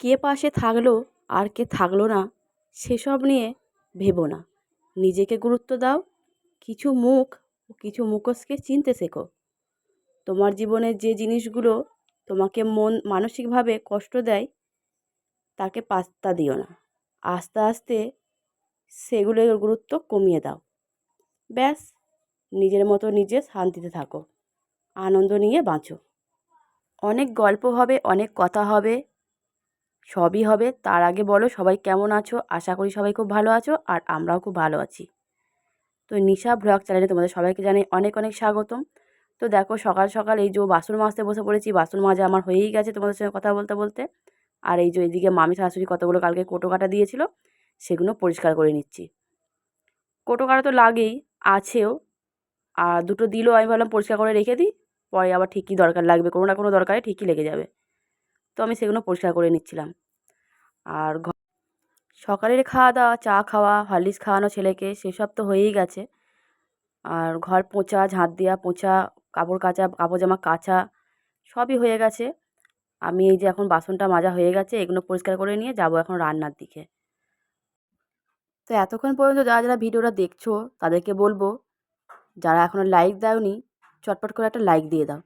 কে পাশে থাকলো আর কে থাকলো না সেসব নিয়ে ভেবো না। নিজেকে গুরুত্ব দাও, কিছু মুখ ও কিছু মুখোশকে চিনতে শেখো। তোমার জীবনের যে জিনিসগুলো তোমাকে মানসিকভাবে কষ্ট দেয় তাকে পাত্তা দিও না। আস্তে আস্তে সেগুলোর গুরুত্ব কমিয়ে দাও। ব্যাস, নিজের মতো নিজে শান্তিতে থাকো, আনন্দ নিয়ে বাঁচো। অনেক গল্প হবে, অনেক কথা হবে, সবই হবে। তার আগে বলো সবাই কেমন আছো? আশা করি সবাই খুব ভালো আছো, আর আমরাও খুব ভালো আছি। তো নিশা ব্লগ চ্যানেলে তোমাদের সবাইকে জানাই অনেক অনেক স্বাগতম। তো দেখো সকাল সকাল এই যে বাসন মাজতে বসে পড়েছি। বাসন মাজা আমার হয়েই গেছে তোমাদের সঙ্গে কথা বলতে বলতে। আর এই যে এদিকে মামি শাশুড়ি কতগুলো কালকে কোটো কাটা দিয়েছিল, সেগুলো পরিষ্কার করে নিচ্ছি। কোটো কাটা তো লাগেই, আছেও। আর দুটো দিলও, আমি ভাবলাম পরিষ্কার করে রেখে দিই, পরে আবার ঠিকই দরকার লাগবে, কোনো না কোনো দরকারে ঠিকই লেগে যাবে। তো আমি সেগুলো পরিষ্কার করে নিচ্ছিলাম। আর সকালের খাওয়া দাওয়া, চা খাওয়া, হরলিক্স খাওয়ানো ছেলেকে, সেসব তো হয়েই গেছে। আর ঘর পোঁছা, ঝাঁট দেওয়া, পোঁছা, কাপড় কাচা, কাপড় জামা কাচা, সবই হয়ে গেছে। আমি এই যে এখন বাসনটা মাজা হয়ে গেছে, এগুলো পরিষ্কার করে নিয়ে যাব এখন রান্নার দিকে। তো এতক্ষণ পর্যন্ত যারা যারা ভিডিওটা দেখছো তাদেরকে বলবো, যারা এখনও লাইক দাওনি চটপট করে একটা লাইক দিয়ে দাও।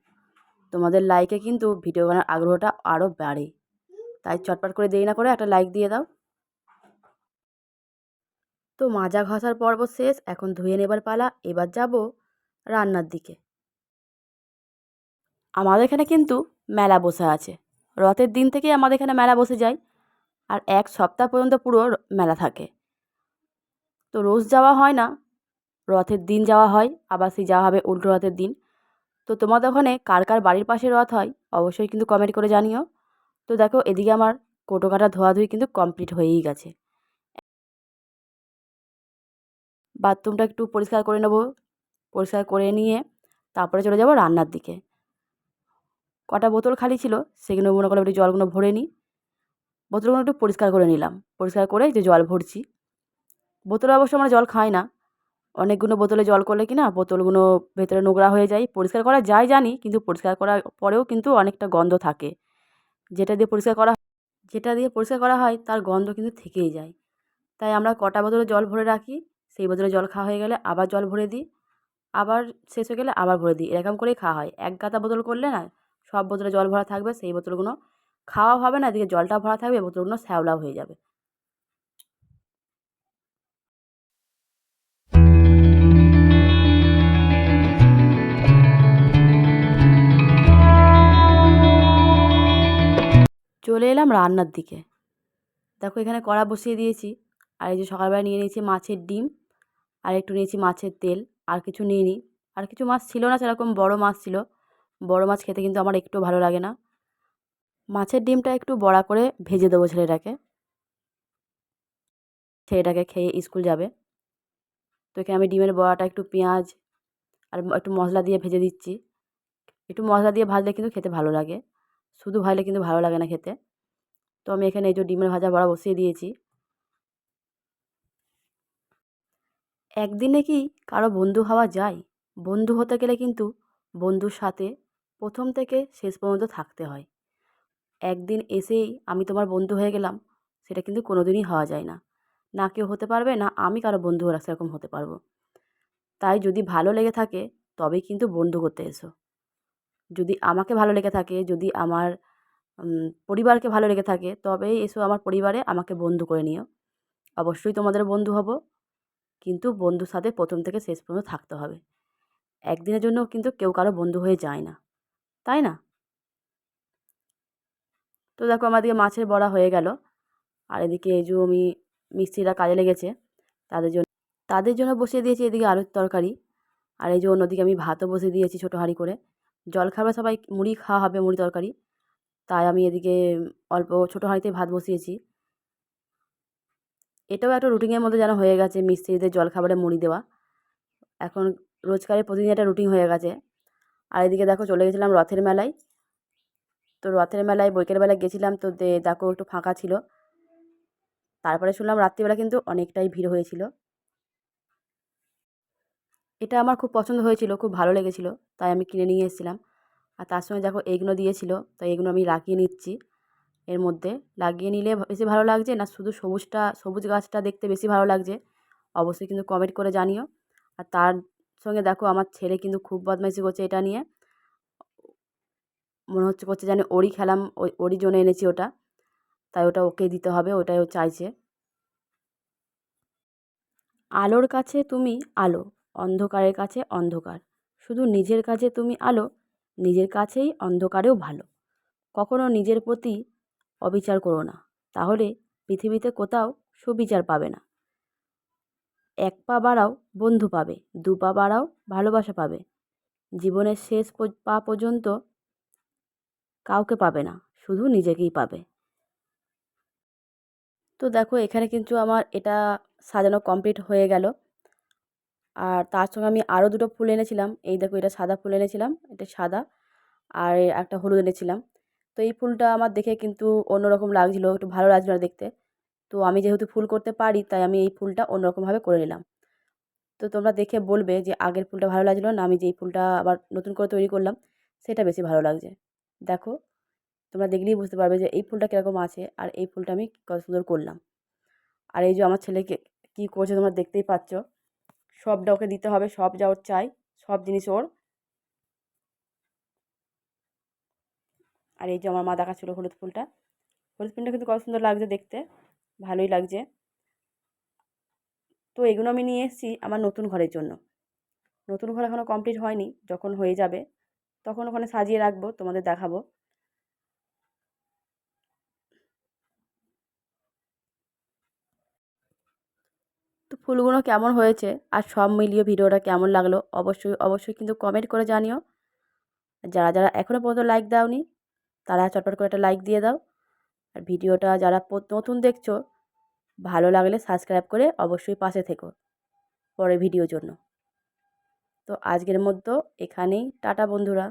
তোমাদের লাইকে কিন্তু ভিডিও বানার আগ্রহটা আরও বাড়ে, তাই চটপট করে দেরি না করে একটা লাইক দিয়ে দাও। তো মাজা ঘষার পর্ব শেষ, এখন ধুয়ে নেবার পালা। এবার যাব রান্নার দিকে। আমাদের এখানে কিন্তু মেলা বসে আছে। রথের দিন থেকেই আমাদের এখানে মেলা বসে যায়, আর এক সপ্তাহ পর্যন্ত পুরো মেলা থাকে। তো রোজ যাওয়া হয় না, রথের দিন যাওয়া হয়, আবার সেই যাওয়া হবে উল্টো রথের দিন। তো তোমাদের ওখানে কার কার বাড়ির পাশে রথ হয় অবশ্যই কিন্তু কমেন্ট করে জানিও। তো দেখো এদিকে আমার কোটো কাটা ধোয়াধুয়ি কিন্তু কমপ্লিট হয়েই গেছে। বাথরুমটা একটু পরিষ্কার করে নেবো, পরিষ্কার করে নিয়ে তারপরে চলে যাব রান্নার দিকে। কটা বোতল খালি ছিল, সেগুলো মনে করে একটু জলগুলো ভরে নিই। বোতলগুলো একটু পরিষ্কার করে নিলাম, পরিষ্কার করে যে জল ভরছি। বোতলে অবশ্য আমরা জল খাই না, অনেকগুলো বোতলে জল করলে কি না বোতলগুলো ভেতরে নোংরা হয়ে যায়। পরিষ্কার করা যায় জানি, কিন্তু পরিষ্কার করার পরেও কিন্তু অনেকটা গন্ধ থাকে। যেটা দিয়ে পরিষ্কার করা হয় তার গন্ধ কিন্তু থেকেই যায়। তাই আমরা কটা বোতলে জল ভরে রাখি, সেই বোতলে জল খাওয়া হয়ে গেলে আবার জল ভরে দিই, আবার শেষ হয়ে গেলে আবার ভরে দিই। এরকম করেই খাওয়া হয়। এক গাদা বোতল করলে না, সব বোতলে জল ভরা থাকবে, সেই বোতলগুলো খাওয়া হবে না, এদিকে জলটা ভরা থাকবে, বোতলগুলো শ্যাওলাও হয়ে যাবে। চলে এলাম রান্নার দিকে। দেখো এখানে কড়া বসিয়ে দিয়েছি, আর এই যে সকালবেলা নিয়ে নিয়েছি মাছের ডিম, আর একটু নিয়েছি মাছের তেল, আর কিছু নিইনি। আর কিছু মাছ ছিল না সেরকম, বড় মাছ ছিল। বড় মাছ খেতে কিন্তু আমার একটু ভালো লাগে না। মাছের ডিমটা একটু বড়া করে ভেজে দেবো ছেলেটাকে, ছেলেটাকে খেয়ে স্কুল যাবে। তো এখানে আমি ডিমের বড়াটা একটু পেঁয়াজ আর একটু মশলা দিয়ে ভেজে দিচ্ছি। একটু মশলা দিয়ে ভাজলে কিন্তু খেতে ভালো লাগে, শুধু ভাজলে কিন্তু ভালো লাগে না খেতে। তো আমি এখানে এই যে ডিমের ভাজা বড়া বসিয়ে দিয়েছি। একদিনে কি কারো বন্ধু হওয়া যায়? বন্ধু হতে গেলে কিন্তু বন্ধুর সাথে প্রথম থেকে শেষ পর্যন্ত থাকতে হয়। একদিন এসেই আমি তোমার বন্ধু হয়ে গেলাম, সেটা কিন্তু কোনো দিনই হওয়া যায় না। না কেউ হতে পারবে, না আমি কারো বন্ধু সেরকম হতে পারবো। তাই যদি ভালো লেগে থাকে তবেই কিন্তু বন্ধু করতে এসো। যদি আমাকে ভালো লেগে থাকে, যদি আমার পরিবারকে ভালো লেগে থাকে, তবেই এসো আমার পরিবারে, আমাকে বন্ধু করে নিও। অবশ্যই তোমাদের বন্ধু হব, কিন্তু বন্ধুর সাথে প্রথম থেকে শেষ পর্যন্ত থাকতে হবে। একদিনের জন্য কিন্তু কেউ কারো বন্ধু হয়ে যায় না, তাই না? তো দেখো আমার দিকে মাছের বড়া হয়ে গেল, আর এদিকে এই যে আমি মিস্ত্রিরা কাজে লেগেছে, তাদের জন্য বসিয়ে দিয়েছি এদিকে আলুর তরকারি। আর এই যে অন্যদিকে আমি ভাতও বসিয়ে দিয়েছি ছোটো হাঁড়ি করে। জলখাবার সবাই মুড়ি খাওয়া হবে, মুড়ি তরকারি, তাই আমি এদিকে অল্প ছোটো হাঁড়িতে ভাত বসিয়েছি। এটাও একটা রুটিনের মধ্যে যেন হয়ে গেছে, মিস্ত্রিদের জলখাবারে মুড়ি দেওয়া। এখন রোজকারের প্রতিদিন একটা রুটিন হয়ে গেছে। আর এদিকে দেখো চলে গেছিলাম রথের মেলায়। তো রথের মেলায় বৈকাল বেলায় গেছিলাম, তো দেখো একটু ফাঁকা ছিল। তারপরে শুনলাম রাত্রিবেলা কিন্তু অনেকটাই ভিড় হয়েছিল। এটা আমার খুব পছন্দ হয়েছিল, খুব ভালো লেগেছিল, তাই আমি কিনে নিয়ে এসেছিলাম। আর তার সঙ্গে দেখো এইগুলো দিয়েছিল, তাই এগুলো আমি রাখিয়ে নিচ্ছি। এর মধ্যে লাগিয়ে নিলে বেশি ভালো লাগছে, না শুধু সবুজ গাছটা দেখতে বেশি ভালো লাগছে, অবশ্যই কিন্তু কমেন্ট করে জানিও। আর তার সঙ্গে দেখো আমার ছেলে কিন্তু খুব বদমাইশি করছে এটা নিয়ে। মনে করছে যেন ওরই খেলাম, ওরই জন্য এনেছি ওটা, তাই ওটা ওকেই দিতে হবে, ওটাই ও চাইছে। আলোর কাছে তুমি আলো, অন্ধকারের কাছে অন্ধকার। শুধু নিজের কাছে তুমি আলো, নিজের কাছেই অন্ধকারেও ভালো। কখনো নিজের প্রতি অবিচার করো না, তাহলে পৃথিবীতে কোথাও সুবিচার পাবে না। এক পা বাড়াও, বন্ধু পাবে। দু পা বাড়াও, ভালোবাসা পাবে। জীবনের শেষ পা পর্যন্ত কাউকে পাবে না, শুধু নিজেকেই পাবে। তো দেখো এখানে কিন্তু আমার এটা সাজানো কমপ্লিট হয়ে গেল। আর তার সঙ্গে আমি আরও দুটো ফুল এনেছিলাম। এই দেখো এটা সাদা ফুল এনেছিলাম, এটা সাদা, আর একটা হলুদ এনেছিলাম। তো এই ফুলটা আমার দেখে কিন্তু অন্যরকম লাগছিলো, একটু ভালো লাগছিলো না দেখতে। তো আমি যেহেতু ফুল করতে পারি, তাই আমি এই ফুলটা অন্যরকমভাবে করে নিলাম। তো তোমরা দেখে বলবে যে আগের ফুলটা ভালো লাগছিলো না আমি যেই ফুলটা আবার নতুন করে তৈরি করলাম সেটা বেশি ভালো লাগছে। দেখো তোমরা দেখলেই বুঝতে পারবে যে এই ফুলটা কীরকম আছে আর এই ফুলটা আমি কত সুন্দর করলাম। আর এই যে আমার ছেলেকে কী করছে তোমরা দেখতেই পাচ্ছ, সবটা ওকে দিতে হবে, সব যা ওর চাই, সব জিনিস ওর। আর এই যে আমার মা দেখাচ্ছিল হলুদ ফুলটা, হলুদ ফুলটা কিন্তু কত সুন্দর লাগছে দেখতে, ভালোই লাগছে। তো এগুলো আমি নিয়ে এসেছি আমার নতুন ঘরের জন্য। নতুন ঘর এখনও কমপ্লিট হয়নি, যখন হয়ে যাবে তখন ওখানে সাজিয়ে রাখবো, তোমাদের দেখাবো। তো ফুলগুলো কেমন হয়েছে আর সব মিলিয়ে ভিডিওটা কেমন লাগলো অবশ্যই অবশ্যই কিন্তু কমেন্ট করে জানিও। যারা যারা এখনও পর্যন্ত লাইক দাওনি তারা চটপট করে একটা লাইক দিয়ে দাও। আর ভিডিওটা যারা নতুন দেখছো, ভালো লাগলে সাবস্ক্রাইব করে অবশ্যই পাশে থেকো পরের ভিডিওর জন্য। তো আজকের মতো এখানেই টাটা বন্ধুরা।